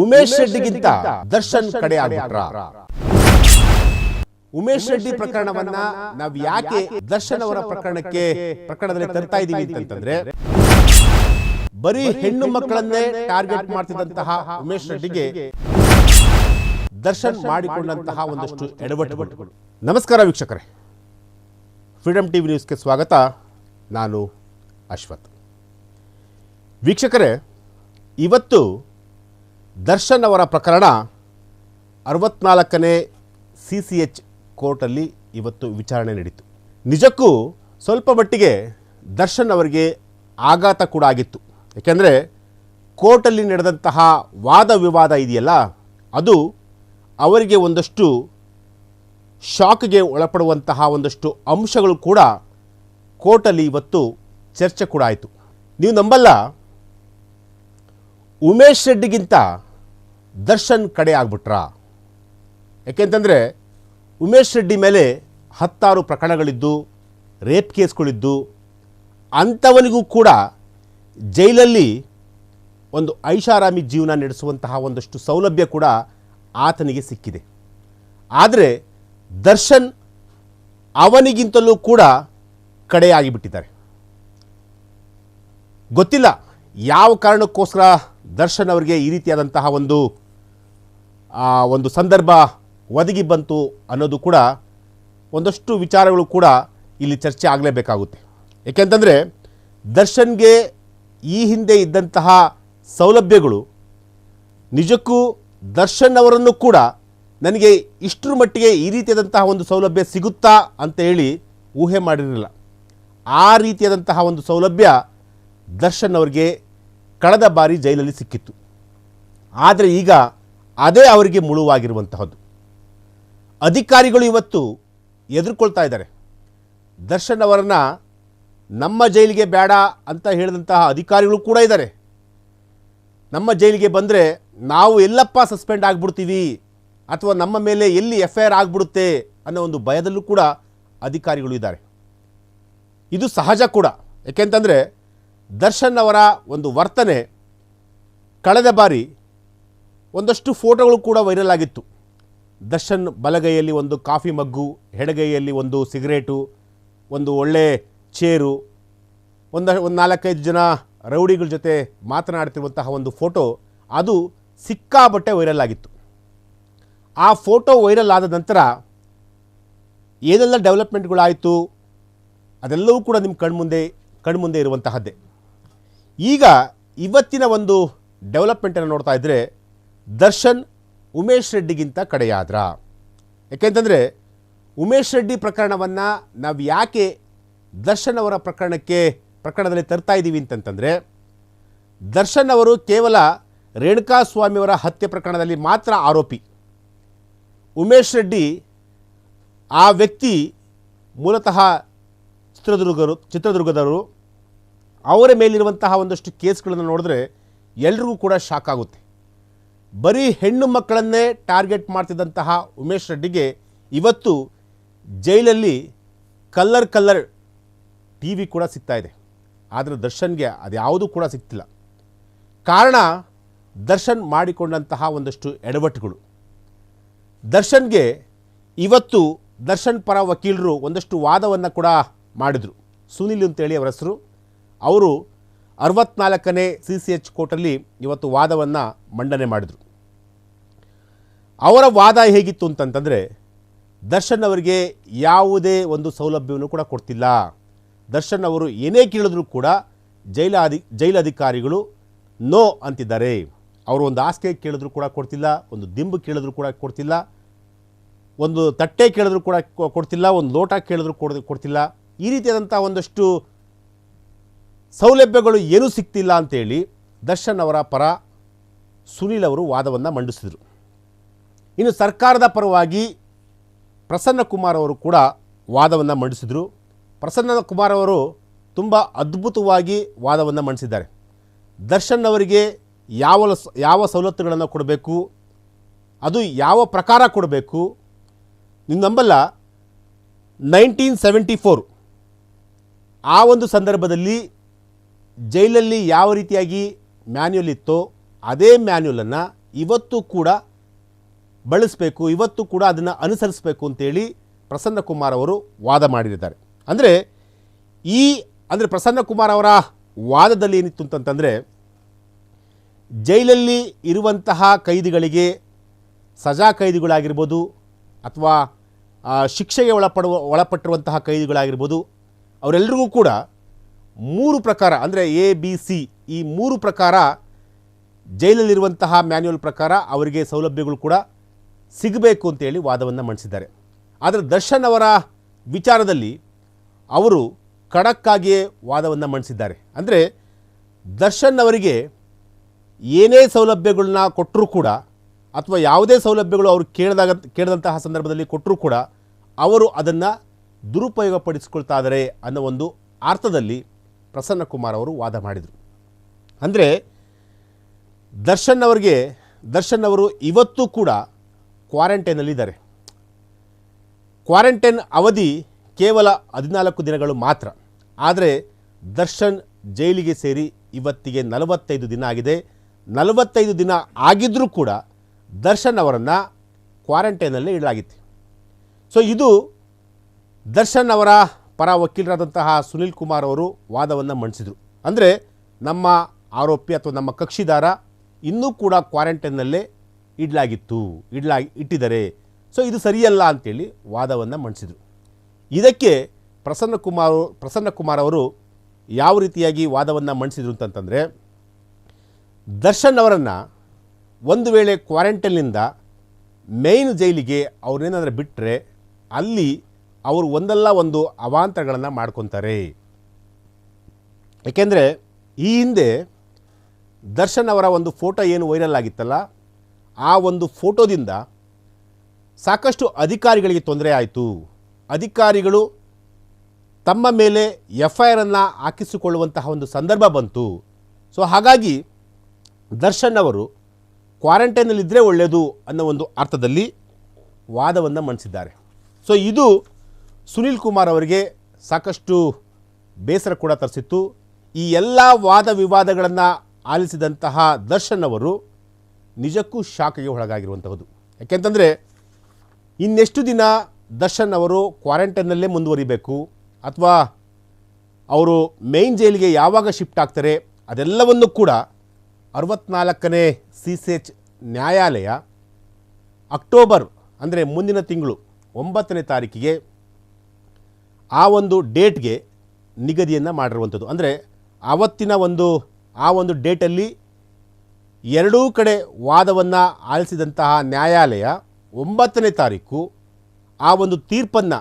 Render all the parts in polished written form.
ಉಮೇಶ್ ರೆಡ್ಡಿಗಿಂತ ದರ್ಶನ್ ಕಡೆ ಆಗ್ಬಿಟ್ರ? ಉಮೇಶ್ ರೆಡ್ಡಿ ಪ್ರಕರಣವನ್ನ ನಾವು ಯಾಕೆ ದರ್ಶನ್ ಅವರ ಪ್ರಕರಣದಲ್ಲಿ ತರ್ತಾ ಇದೀವಿ ಅಂತಂದ್ರೆ, ಬರೀ ಹೆಣ್ಣು ಮಕ್ಕಳನ್ನೇ ಟಾರ್ಗೆಟ್ ಮಾಡ್ತಿದ್ದಂತಹ ಉಮೇಶ್ ರೆಡ್ಡಿಗೆ ದರ್ಶನ್ ಮಾಡಿಕೊಂಡಂತಹ ಒಂದಷ್ಟು ಎಡವಟ್ಟುಗಳು. ನಮಸ್ಕಾರ ವೀಕ್ಷಕರೇ, ಫ್ರೀಡಮ್ ಟಿವಿ ನ್ಯೂಸ್ಗೆ ಸ್ವಾಗತ. ನಾನು ಅಶ್ವಥ್. ವೀಕ್ಷಕರೇ, ಇವತ್ತು ದರ್ಶನ್ ಅವರ ಪ್ರಕರಣ 64ನೇ CCH ಕೋರ್ಟಲ್ಲಿ ಇವತ್ತು ವಿಚಾರಣೆ ನಡೀತು. ನಿಜಕ್ಕೂ ಸ್ವಲ್ಪ ಮಟ್ಟಿಗೆ ದರ್ಶನ್ ಅವರಿಗೆ ಆಘಾತ ಕೂಡ ಆಗಿತ್ತು. ಏಕೆಂದರೆ ಕೋರ್ಟಲ್ಲಿ ನಡೆದಂತಹ ವಾದ ವಿವಾದ ಇದೆಯಲ್ಲ, ಅದು ಅವರಿಗೆ ಒಂದಷ್ಟು ಶಾಕ್ಗೆ ಒಳಪಡುವಂತಹ ಒಂದಷ್ಟು ಅಂಶಗಳು ಕೂಡ ಕೋರ್ಟಲ್ಲಿ ಇವತ್ತು ಚರ್ಚೆ ಕೂಡ ಆಯಿತು. ನೀವು ನಂಬಲ್ಲ, ಉಮೇಶ್ ರೆಡ್ಡಿಗಿಂತ ದರ್ಶನ್ ಕಡೆ ಆಗ್ಬಿಟ್ರಾ? ಯಾಕೆಂತಂದರೆ ಉಮೇಶ್ ರೆಡ್ಡಿ ಮೇಲೆ 10 ಪ್ರಕರಣಗಳಿದ್ದು, ರೇಪ್ ಕೇಸ್ಗಳಿದ್ದು, ಅಂಥವನಿಗೂ ಕೂಡ ಜೈಲಲ್ಲಿ ಒಂದು ಐಷಾರಾಮಿ ಜೀವನ ನಡೆಸುವಂತಹ ಒಂದಷ್ಟು ಸೌಲಭ್ಯ ಕೂಡ ಆತನಿಗೆ ಸಿಕ್ಕಿದೆ. ಆದರೆ ದರ್ಶನ್ ಅವನಿಗಿಂತಲೂ ಕೂಡ ಕಡೆಯಾಗಿಬಿಟ್ಟಿದ್ದಾರೆ. ಗೊತ್ತಿಲ್ಲ ಯಾವ ಕಾರಣಕ್ಕೋಸ್ಕರ ದರ್ಶನ್ ಅವರಿಗೆ ಈ ರೀತಿಯಾದಂತಹ ಒಂದು ಸಂದರ್ಭ ಒದಗಿ ಬಂತು ಅನ್ನೋದು ಕೂಡ ಒಂದಷ್ಟು ವಿಚಾರಗಳು ಕೂಡ ಇಲ್ಲಿ ಚರ್ಚೆ ಆಗಲೇಬೇಕಾಗುತ್ತೆ. ಏಕೆಂತಂದರೆ ದರ್ಶನ್ಗೆ ಈ ಹಿಂದೆ ಇದ್ದಂತಹ ಸೌಲಭ್ಯಗಳು ನಿಜಕ್ಕೂ ದರ್ಶನ್ ಅವರನ್ನು ಕೂಡ ನನಗೆ ಇಷ್ಟರ ಮಟ್ಟಿಗೆ ಈ ರೀತಿಯಾದಂತಹ ಒಂದು ಸೌಲಭ್ಯ ಸಿಗುತ್ತಾ ಅಂತ ಹೇಳಿ ಊಹೆ ಮಾಡಿರಲಿಲ್ಲ. ಆ ರೀತಿಯಾದಂತಹ ಒಂದು ಸೌಲಭ್ಯ ದರ್ಶನ್ ಅವರಿಗೆ ಕಳೆದ ಬಾರಿ ಜೈಲಲ್ಲಿ ಸಿಕ್ಕಿತ್ತು. ಆದರೆ ಈಗ ಅದೇ ಅವರಿಗೆ ಮುಳುವಾಗಿರುವಂತಹದ್ದು. ಅಧಿಕಾರಿಗಳು ಇವತ್ತು ಎದುರ್ಕೊಳ್ತಾ ಇದ್ದಾರೆ. ದರ್ಶನ್ ಅವರನ್ನು ನಮ್ಮ ಜೈಲಿಗೆ ಬೇಡ ಅಂತ ಹೇಳಿದಂತಹ ಅಧಿಕಾರಿಗಳು ಕೂಡ ಇದ್ದಾರೆ. ನಮ್ಮ ಜೈಲಿಗೆ ಬಂದರೆ ನಾವು ಎಲ್ಲಪ್ಪ ಸಸ್ಪೆಂಡ್ ಆಗಿಬಿಡ್ತೀವಿ ಅಥವಾ ನಮ್ಮ ಮೇಲೆ ಎಲ್ಲಿ FIR ಆಗಿಬಿಡುತ್ತೆ ಅನ್ನೋ ಒಂದು ಭಯದಲ್ಲೂ ಕೂಡ ಅಧಿಕಾರಿಗಳು ಇದ್ದಾರೆ. ಇದು ಸಹಜ ಕೂಡ. ಏಕೆಂತಂದರೆ ದರ್ಶನ್ ಅವರ ಒಂದು ವರ್ತನೆ ಕಳೆದ ಬಾರಿ ಒಂದಷ್ಟು ಫೋಟೋಗಳು ಕೂಡ ವೈರಲ್ ಆಗಿತ್ತು. ದರ್ಶನ್ ಬಲಗೈಯಲ್ಲಿ ಒಂದು ಕಾಫಿ ಮಗ್ಗು, ಎಡಗೈಯಲ್ಲಿ ಒಂದು ಸಿಗರೇಟು, ಒಂದು ಒಳ್ಳೆ ಚೇರು, ಒಂದು 4-5 ಜನ ರೌಡಿಗಳ ಜೊತೆ ಮಾತನಾಡ್ತಿರುವಂತಹ ಒಂದು ಫೋಟೋ, ಅದು ಸಿಕ್ಕಾಬಟ್ಟೆ ವೈರಲ್ ಆಗಿತ್ತು. ಆ ಫೋಟೋ ವೈರಲ್ ಆದ ನಂತರ ಏನೆಲ್ಲ ಡೆವಲಪ್ಮೆಂಟ್ಗಳಾಯಿತು ಅದೆಲ್ಲವೂ ಕೂಡ ನಿಮ್ಮ ಕಣ್ಮುಂದೆ ಇರುವಂತಹದ್ದೇ. ಈಗ ಇವತ್ತಿನ ಒಂದು ಡೆವಲಪ್ಮೆಂಟನ್ನು ನೋಡ್ತಾ ಇದ್ದರೆ ದರ್ಶನ್ ಉಮೇಶ್ ರೆಡ್ಡಿಗಿಂತ ಕಡೆಯಾದ್ರ? ಯಾಕೆಂತಂದರೆ ಉಮೇಶ್ ರೆಡ್ಡಿ ಪ್ರಕರಣವನ್ನು ನಾವು ಯಾಕೆ ದರ್ಶನ್ ಅವರ ಪ್ರಕರಣದಲ್ಲಿ ತರ್ತಾ ಇದ್ದೀವಿ ಅಂತಂತಂದರೆ, ದರ್ಶನ್ ಅವರು ಕೇವಲ ರೇಣುಕಾಸ್ವಾಮಿಯವರ ಹತ್ಯೆ ಪ್ರಕರಣದಲ್ಲಿ ಮಾತ್ರ ಆರೋಪಿ. ಉಮೇಶ್ ರೆಡ್ಡಿ ಆ ವ್ಯಕ್ತಿ ಮೂಲತಃ ಚಿತ್ರದುರ್ಗದವರು. ಅವರ ಮೇಲಿರುವಂತಹ ಒಂದಷ್ಟು ಕೇಸ್ಗಳನ್ನು ನೋಡಿದ್ರೆ ಎಲ್ರಿಗೂ ಕೂಡ ಶಾಕ್ ಆಗುತ್ತೆ. ಬರೀ ಹೆಣ್ಣು ಮಕ್ಕಳನ್ನೇ ಟಾರ್ಗೆಟ್ ಮಾಡ್ತಿದ್ದಂತಹ ಉಮೇಶ್ ರೆಡ್ಡಿಗೆ ಇವತ್ತು ಜೈಲಲ್ಲಿ ಕಲ್ಲರ್ TV ಕೂಡ ಸಿಗ್ತಾ ಇದೆ. ಆದರೆ ದರ್ಶನ್ಗೆ ಅದ್ಯಾವುದೂ ಕೂಡ ಸಿಗ್ತಿಲ್ಲ. ಕಾರಣ ದರ್ಶನ್ ಮಾಡಿಕೊಂಡಂತಹ ಒಂದಷ್ಟು ಎಡವಟ್ಟುಗಳು. ದರ್ಶನ್ಗೆ ಇವತ್ತು ದರ್ಶನ್ ಪರ ವಕೀಲರು ಒಂದಷ್ಟು ವಾದವನ್ನು ಕೂಡ ಮಾಡಿದರು. ಸುನಿಲ್ ಅಂತೇಳಿ ಅವರ ಹೆಸರು. ಅವರು 64ನೇ CCH ಕೋರ್ಟಲ್ಲಿ ಇವತ್ತು ವಾದವನ್ನು ಮಂಡನೆ ಮಾಡಿದರು. ಅವರ ವಾದ ಹೇಗಿತ್ತು ಅಂತಂತಂದರೆ, ದರ್ಶನ್ ಅವರಿಗೆ ಯಾವುದೇ ಒಂದು ಸೌಲಭ್ಯವನ್ನು ಕೂಡ ಕೊಡ್ತಿಲ್ಲ. ದರ್ಶನ್ ಅವರು ಏನೇ ಕೇಳಿದ್ರು ಕೂಡ ಜೈಲಧಿಕಾರಿಗಳು ನೋ ಅಂತಿದ್ದಾರೆ. ಅವರು ಒಂದು ಹಾಸಿಗೆ ಕೇಳಿದ್ರು ಕೂಡ ಕೊಡ್ತಿಲ್ಲ, ಒಂದು ದಿಂಬು ಕೇಳಿದ್ರು ಕೂಡ ಕೊಡ್ತಿಲ್ಲ, ಒಂದು ತಟ್ಟೆ ಕೇಳಿದ್ರು ಕೂಡ ಕೊಡ್ತಿಲ್ಲ, ಒಂದು ಲೋಟ ಕೇಳಿದ್ರು ಕೊಡ್ತಿಲ್ಲ. ಈ ರೀತಿಯಾದಂಥ ಒಂದಷ್ಟು ಸೌಲಭ್ಯಗಳು ಏನೂ ಸಿಗ್ತಿಲ್ಲ ಅಂತೇಳಿ ದರ್ಶನ್ ಅವರ ಪರ ಸುನೀಲ್ ಅವರು ವಾದವನ್ನು ಮಂಡಿಸಿದರು. ಇನ್ನು ಸರ್ಕಾರದ ಪರವಾಗಿ ಪ್ರಸನ್ನ ಕುಮಾರ್ ಅವರು ಕೂಡ ವಾದವನ್ನು ಮಂಡಿಸಿದರು. ಪ್ರಸನ್ನ ಕುಮಾರ್ ಅವರು ತುಂಬ ಅದ್ಭುತವಾಗಿ ವಾದವನ್ನು ಮಂಡಿಸಿದ್ದಾರೆ. ದರ್ಶನ್ ಅವರಿಗೆ ಯಾವ ಸವಲತ್ತುಗಳನ್ನು ಕೊಡಬೇಕು, ಅದು ಯಾವ ಪ್ರಕಾರ ಕೊಡಬೇಕು. ನೀವು ನಂಬಲ್ಲ, 1974 ಆ ಒಂದು ಸಂದರ್ಭದಲ್ಲಿ ಜೈಲಲ್ಲಿ ಯಾವ ರೀತಿಯಾಗಿ ಮ್ಯಾನ್ಯುಯಲ್ ಇತ್ತೋ ಅದೇ ಮ್ಯಾನ್ಯುಯಲನ್ನು ಇವತ್ತು ಕೂಡ ಬಳಸಬೇಕು, ಇವತ್ತು ಕೂಡ ಅದನ್ನು ಅನುಸರಿಸಬೇಕು ಅಂತೇಳಿ ಪ್ರಸನ್ನಕುಮಾರ್ ಅವರು ವಾದ ಮಾಡಿದ್ದಾರೆ. ಅಂದರೆ ಪ್ರಸನ್ನಕುಮಾರ್ ಅವರ ವಾದದಲ್ಲಿ ಏನಿತ್ತು ಅಂತಂತಂದರೆ, ಜೈಲಲ್ಲಿ ಇರುವಂತಹ ಕೈದಿಗಳಿಗೆ, ಸಜಾ ಕೈದಿಗಳಾಗಿರ್ಬೋದು ಅಥವಾ ಶಿಕ್ಷೆಗೆ ಒಳಪಟ್ಟಿರುವಂತಹ ಕೈದಿಗಳಾಗಿರ್ಬೋದು, ಅವರೆಲ್ಲರಿಗೂ ಕೂಡ 3 ಪ್ರಕಾರ ಅಂದರೆ ABC ಈ 3 ಪ್ರಕಾರ ಜೈಲಲ್ಲಿರುವಂತಹ ಮ್ಯಾನ್ಯುವಲ್ ಪ್ರಕಾರ ಅವರಿಗೆ ಸೌಲಭ್ಯಗಳು ಕೂಡ ಸಿಗಬೇಕು ಅಂತೇಳಿ ವಾದವನ್ನು ಮಂಡಿಸಿದ್ದಾರೆ. ಆದರೆ ದರ್ಶನ್ ಅವರ ವಿಚಾರದಲ್ಲಿ ಅವರು ಖಡಕ್ಕಾಗಿಯೇ ವಾದವನ್ನು ಮಂಡಿಸಿದ್ದಾರೆ. ಅಂದರೆ ದರ್ಶನ್ ಅವರಿಗೆ ಏನೇ ಸೌಲಭ್ಯಗಳನ್ನ ಕೊಟ್ಟರೂ ಕೂಡ ಅಥವಾ ಯಾವುದೇ ಸೌಲಭ್ಯಗಳು ಅವರು ಕೇಳಿದಂತಹ ಸಂದರ್ಭದಲ್ಲಿ ಕೊಟ್ಟರೂ ಕೂಡ ಅವರು ಅದನ್ನು ದುರುಪಯೋಗಪಡಿಸಿಕೊಳ್ತಾ ಇದ್ದಾರೆ ಅನ್ನೋ ಒಂದು ಅರ್ಥದಲ್ಲಿ ಪ್ರಸನ್ನಕುಮಾರ್ ಅವರು ವಾದ ಮಾಡಿದರು. ಅಂದರೆ ದರ್ಶನ್ ಅವರು ಇವತ್ತು ಕೂಡ ಕ್ವಾರಂಟೈನಲ್ಲಿದ್ದಾರೆ. ಕ್ವಾರಂಟೈನ್ ಅವಧಿ ಕೇವಲ 14 ದಿನಗಳು ಮಾತ್ರ. ಆದರೆ ದರ್ಶನ್ ಜೈಲಿಗೆ ಸೇರಿ ಇವತ್ತಿಗೆ 45 ದಿನ ಆಗಿದೆ. 45 ದಿನ ಆಗಿದ್ದರೂ ಕೂಡ ದರ್ಶನ್ ಅವರನ್ನು ಕ್ವಾರಂಟೈನಲ್ಲೇ ಇಡಲಾಗಿತ್ತು. ಸೊ ಇದು ದರ್ಶನ್ ಅವರ ಪರ ವಕೀಲರಾದಂತಹ ಸುನಿಲ್ ಕುಮಾರ್ ಅವರು ವಾದವನ್ನು ಮಂಡಿಸಿದರು. ಅಂದರೆ ನಮ್ಮ ಆರೋಪಿ ಅಥವಾ ನಮ್ಮ ಕಕ್ಷಿದಾರ ಇನ್ನೂ ಕೂಡ ಕ್ವಾರಂಟೈನ್ನಲ್ಲೇ ಇಟ್ಟಿದ್ದಾರೆ, ಸೊ ಇದು ಸರಿಯಲ್ಲ ಅಂತೇಳಿ ವಾದವನ್ನು ಮಂಡಿಸಿದರು. ಇದಕ್ಕೆ ಪ್ರಸನ್ನಕುಮಾರ್ ಅವರು ಯಾವ ರೀತಿಯಾಗಿ ವಾದವನ್ನು ಮಂಡಿಸಿದರು ಅಂತಂತಂದರೆ, ದರ್ಶನ್ ಅವರನ್ನು ಒಂದು ವೇಳೆ ಕ್ವಾರಂಟೈನ್ನಿಂದ ಮೇಯ್ನ್ ಜೈಲಿಗೆ ಅವ್ರನ್ನೇನಾದರೂ ಬಿಟ್ಟರೆ ಅಲ್ಲಿ ಅವರು ಒಂದಲ್ಲ ಒಂದು ಅವಾಂತರಗಳನ್ನು ಮಾಡ್ಕೊತಾರೆ. ಏಕೆಂದರೆ ಈ ಹಿಂದೆ ದರ್ಶನ್ ಅವರ ಒಂದು ಫೋಟೋ ಏನು ವೈರಲ್ ಆಗಿತ್ತಲ್ಲ, ಆ ಒಂದು ಫೋಟೋದಿಂದ ಸಾಕಷ್ಟು ಅಧಿಕಾರಿಗಳಿಗೆ ತೊಂದರೆ ಆಯಿತು. ಅಧಿಕಾರಿಗಳು ತಮ್ಮ ಮೇಲೆ FIR ಅನ್ನು ಹಾಕಿಸಿಕೊಳ್ಳುವಂತಹ ಒಂದು ಸಂದರ್ಭ ಬಂತು. ಸೊ ಹಾಗಾಗಿ ದರ್ಶನ್ ಅವರು ಕ್ವಾರಂಟೈನಲ್ಲಿದ್ದರೆ ಒಳ್ಳೆಯದು ಅನ್ನೋ ಒಂದು ಅರ್ಥದಲ್ಲಿ ವಾದವನ್ನು ಮಂಡಿಸಿದ್ದಾರೆ. ಸೊ ಇದು ಸುನಿಲ್ ಕುಮಾರ್ ಅವರಿಗೆ ಸಾಕಷ್ಟು ಬೇಸರ ಕೂಡ ತರಿಸಿತ್ತು. ಈ ಎಲ್ಲ ವಾದ ವಿವಾದಗಳನ್ನು ಆಲಿಸಿದಂತಹ ದರ್ಶನ್ ಅವರು ನಿಜಕ್ಕೂ ಶಾಕ್ಗೆ ಒಳಗಾಗಿರುವಂಥದ್ದು. ಯಾಕೆಂತಂದರೆ ಇನ್ನೆಷ್ಟು ದಿನ ದರ್ಶನ್ ಅವರು ಕ್ವಾರಂಟೈನ್ನಲ್ಲೇ ಮುಂದುವರಿಬೇಕು ಅಥವಾ ಅವರು ಮೇಯ್ನ್ ಜೈಲಿಗೆ ಯಾವಾಗ ಶಿಫ್ಟ್ ಆಗ್ತಾರೆ ಅದೆಲ್ಲವನ್ನು ಕೂಡ 64ನೇ CCH ನ್ಯಾಯಾಲಯ ಅಕ್ಟೋಬರ್ ಅಂದರೆ ಮುಂದಿನ ತಿಂಗಳು 9ನೇ ತಾರೀಕಿಗೆ ಆ ಒಂದು ಡೇಟ್ಗೆ ನಿಗದಿಯನ್ನು ಮಾಡಿರುವಂಥದ್ದು. ಅಂದರೆ ಆವತ್ತಿನ ಆ ಒಂದು ಡೇಟಲ್ಲಿ ಎರಡೂ ಕಡೆ ವಾದವನ್ನು ಆಲಿಸಿದಂತಹ ನ್ಯಾಯಾಲಯ 9ನೇ ತಾರೀಕು ಆ ಒಂದು ತೀರ್ಪನ್ನು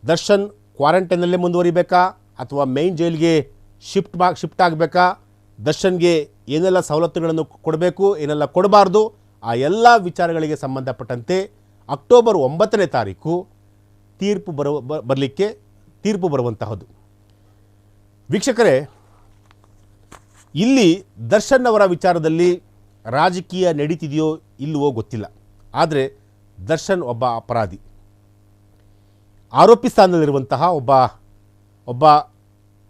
ದರ್ಶನ್ ಕ್ವಾರಂಟೈನಲ್ಲೇ ಮುಂದುವರಿಬೇಕಾ ಅಥವಾ ಮೇಯ್ನ್ ಜೈಲಿಗೆ ಶಿಫ್ಟ್ ಆಗಬೇಕಾ, ದರ್ಶನ್ಗೆ ಏನೆಲ್ಲ ಸವಲತ್ತುಗಳನ್ನು ಕೊಡಬೇಕು ಏನೆಲ್ಲ ಕೊಡಬಾರ್ದು, ಆ ಎಲ್ಲ ವಿಚಾರಗಳಿಗೆ ಸಂಬಂಧಪಟ್ಟಂತೆ ಅಕ್ಟೋಬರ್ 9ನೇ ತಾರೀಕು ತೀರ್ಪು ಬರುವಂತಹದ್ದು. ವೀಕ್ಷಕರೇ, ಇಲ್ಲಿ ದರ್ಶನ್ ಅವರ ವಿಚಾರದಲ್ಲಿ ರಾಜಕೀಯ ನಡೀತಿದೆಯೋ ಇಲ್ಲವೋ ಗೊತ್ತಿಲ್ಲ. ಆದರೆ ದರ್ಶನ್ ಒಬ್ಬ ಅಪರಾಧಿ, ಆರೋಪಿ ಸ್ಥಾನದಲ್ಲಿರುವಂತಹ ಒಬ್ಬ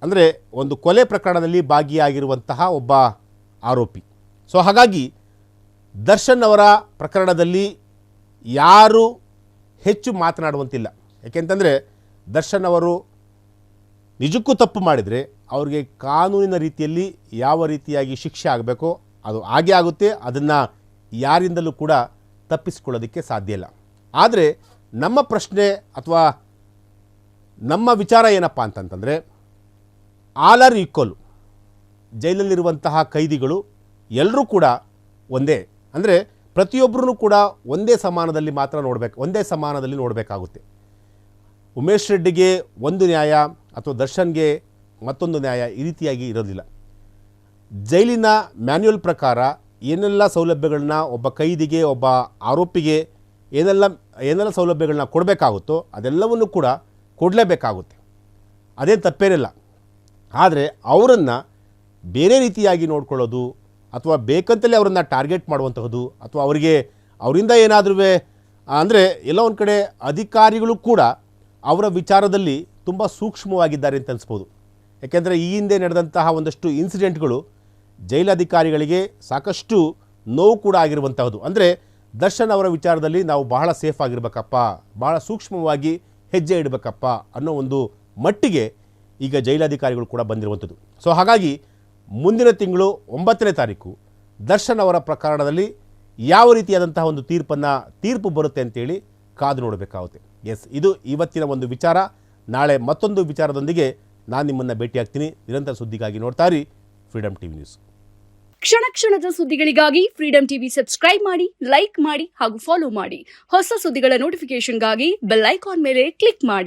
ಅಂದರೆ ಒಂದು ಕೊಲೆ ಪ್ರಕರಣದಲ್ಲಿ ಭಾಗಿಯಾಗಿರುವಂತಹ ಒಬ್ಬ ಆರೋಪಿ. ಸೊ ಹಾಗಾಗಿ ದರ್ಶನ್ ಅವರ ಪ್ರಕರಣದಲ್ಲಿ ಯಾರು ಹೆಚ್ಚು ಮಾತನಾಡುವಂತಿಲ್ಲ. ಯಾಕೆಂತಂದರೆ ದರ್ಶನ್ ಅವರು ನಿಜಕ್ಕೂ ತಪ್ಪು ಮಾಡಿದರೆ ಅವ್ರಿಗೆ ಕಾನೂನಿನ ರೀತಿಯಲ್ಲಿ ಯಾವ ರೀತಿಯಾಗಿ ಶಿಕ್ಷೆ ಆಗಬೇಕೋ ಅದು ಆಗೇ ಆಗುತ್ತೆ. ಅದನ್ನು ಯಾರಿಂದಲೂ ಕೂಡ ತಪ್ಪಿಸಿಕೊಳ್ಳೋದಕ್ಕೆ ಸಾಧ್ಯ ಇಲ್ಲ. ಆದರೆ ನಮ್ಮ ಪ್ರಶ್ನೆ ಅಥವಾ ನಮ್ಮ ವಿಚಾರ ಏನಪ್ಪ ಅಂತಂತಂದರೆ, ಆಲ್ ಆರ್ ಈಕ್ವಲ್. ಜೈಲಲ್ಲಿರುವಂತಹ ಕೈದಿಗಳು ಎಲ್ಲರೂ ಕೂಡ ಒಂದೇ. ಅಂದರೆ ಪ್ರತಿಯೊಬ್ಬರೂ ಕೂಡ ಒಂದೇ ಸಮಾನದಲ್ಲಿ ನೋಡಬೇಕಾಗುತ್ತೆ. ಉಮೇಶ್ ರೆಡ್ಡಿಗೆ ಒಂದು ನ್ಯಾಯ ಅಥವಾ ದರ್ಶನ್ಗೆ ಮತ್ತೊಂದು ನ್ಯಾಯ ಈ ರೀತಿಯಾಗಿ ಇರೋದಿಲ್ಲ. ಜೈಲಿನ ಮ್ಯಾನ್ಯುವಲ್ ಪ್ರಕಾರ ಏನೆಲ್ಲ ಸೌಲಭ್ಯಗಳನ್ನ ಒಬ್ಬ ಕೈದಿಗೆ ಒಬ್ಬ ಆರೋಪಿಗೆ ಏನೆಲ್ಲ ಸೌಲಭ್ಯಗಳನ್ನ ಕೊಡಬೇಕಾಗುತ್ತೋ ಅದೆಲ್ಲವನ್ನು ಕೂಡ ಕೊಡಲೇಬೇಕಾಗುತ್ತೆ. ಅದೇ ತಪ್ಪೇನಿಲ್ಲ. ಆದರೆ ಅವರನ್ನು ಬೇರೆ ರೀತಿಯಾಗಿ ನೋಡ್ಕೊಳ್ಳೋದು ಅಥವಾ ಬೇಕಂತಲೇ ಅವರನ್ನು ಟಾರ್ಗೆಟ್ ಮಾಡುವಂತಹದ್ದು ಅಥವಾ ಅವರಿಂದ ಏನಾದರೂ ಅಂದರೆ ಎಲ್ಲ ಒಂದು ಕಡೆ ಅಧಿಕಾರಿಗಳು ಕೂಡ ಅವರ ವಿಚಾರದಲ್ಲಿ ತುಂಬ ಸೂಕ್ಷ್ಮವಾಗಿದ್ದಾರೆ ಅಂತ ಅನಿಸ್ಬೋದು. ಯಾಕೆಂದರೆ ಈ ಹಿಂದೆ ನಡೆದಂತಹ ಒಂದಷ್ಟು ಇನ್ಸಿಡೆಂಟ್ಗಳು ಜೈಲಧಿಕಾರಿಗಳಿಗೆ ಸಾಕಷ್ಟು ನೋವು ಕೂಡ ಆಗಿರುವಂತಹದ್ದು. ಅಂದರೆ ದರ್ಶನ್ ಅವರ ವಿಚಾರದಲ್ಲಿ ನಾವು ಬಹಳ ಸೇಫ್ ಆಗಿರ್ಬೇಕಪ್ಪ, ಬಹಳ ಸೂಕ್ಷ್ಮವಾಗಿ ಹೆಜ್ಜೆ ಇಡಬೇಕಪ್ಪ ಅನ್ನೋ ಒಂದು ಮಟ್ಟಿಗೆ ಈಗ ಜೈಲಾಧಿಕಾರಿಗಳು ಕೂಡ ಬಂದಿರುವಂಥದ್ದು. ಸೊ ಹಾಗಾಗಿ ಮುಂದಿನ ತಿಂಗಳು 9ನೇ ತಾರೀಕು ದರ್ಶನ್ ಅವರ ಪ್ರಕರಣದಲ್ಲಿ ಯಾವ ರೀತಿಯಾದಂತಹ ಒಂದು ತೀರ್ಪು ಬರುತ್ತೆ ಅಂತೇಳಿ ಕಾದು ನೋಡಬೇಕಾಗುತ್ತೆ. ಎಸ್, ಇದು ಇವತ್ತಿನ ಒಂದು ವಿಚಾರ. ನಾಳೆ ಮತ್ತೊಂದು ವಿಚಾರದೊಂದಿಗೆ ನಾನು ನಿಮ್ಮನ್ನು ಭೇಟಿಯಾಗ್ತೀನಿ. ನಿರಂತರ ಸುದ್ದಿಗಾಗಿ ನೋಡ್ತಾ ಇರಿ ಫ್ರೀಡಮ್ ಟಿವಿ ನ್ಯೂಸ್. ಕ್ಷಣ ಕ್ಷಣದ ಸುದ್ದಿಗಳಿಗಾಗಿ ಫ್ರೀಡಮ್ ಟಿವಿ ಸಬ್ಸ್ಕ್ರೈಬ್ ಮಾಡಿ, ಲೈಕ್ ಮಾಡಿ ಹಾಗೂ ಫಾಲೋ ಮಾಡಿ. ಹೊಸ ಸುದ್ದಿಗಳ ನೋಟಿಫಿಕೇಶನ್ಗಾಗಿ ಬೆಲ್ ಐಕಾನ್ ಮೇಲೆ ಕ್ಲಿಕ್ ಮಾಡಿ.